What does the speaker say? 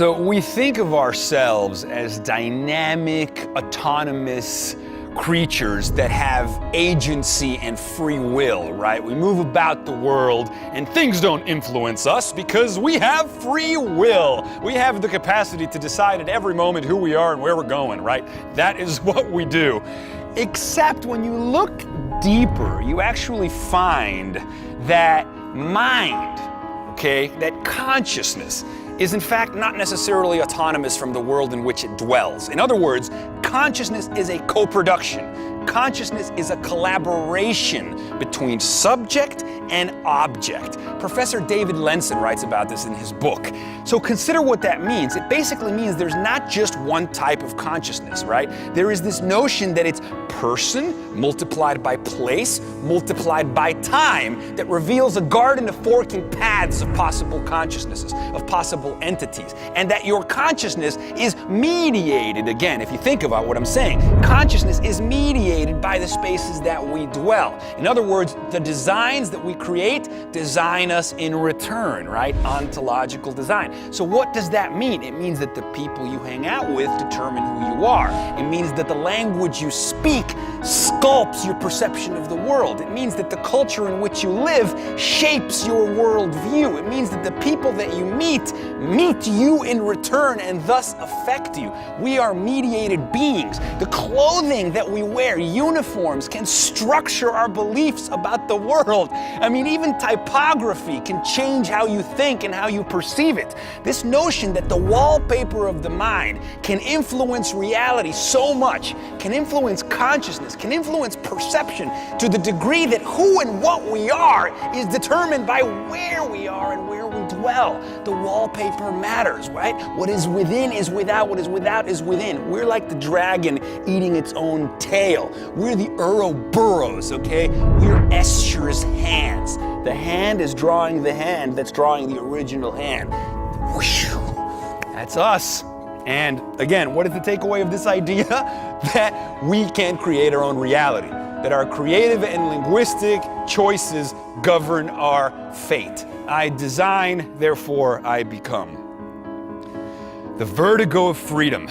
So we think of ourselves as dynamic, autonomous creatures that have agency and free will, right? We move about the world and things don't influence us because we have free will. We have the capacity to decide at every moment who we are and where we're going, right? That is what we do. Except when you look deeper, you actually find that mind, okay, that consciousness is in fact not necessarily autonomous from the world in which it dwells. In other words, consciousness is a co-production. Consciousness is a collaboration between subject and object. Professor David Lenson writes about this in his book. So consider what that means. It basically means there's not just one type of consciousness, right? There is this notion that it's person multiplied by place multiplied by time that reveals a garden of forking paths of possible consciousnesses, of possible entities, and that your consciousness is mediated. Again, if you think about what I'm saying, consciousness is mediated by the spaces that we dwell. In other words, the designs that we create design us in return, right? Ontological design. So what does that mean? It means that the people you hang out with determine who you are. It means that the language you speak sculpts your perception of the world. It means that the culture in which you live shapes your worldview. It means that the people that you meet you in return and thus affect you. We are mediated beings. The clothing that we wear, uniforms, can structure our beliefs about the world. I mean, even typography can change how you think and how you perceive it. This notion that the wallpaper of the mind can influence reality so much, can influence consciousness, can influence perception to the degree that who and what we are is determined by where we are and where we dwell. The wallpaper matters, right? What is within is without, what is without is within. We're like the dragon eating its own tail. We're the Ouroboros, okay? We're Eschur's hands. The hand is drawing the hand that's drawing the original hand. That's us. And again, what is the takeaway of this idea? That we can create our own reality. That our creative and linguistic choices govern our fate. I design, therefore I become. The vertigo of freedom.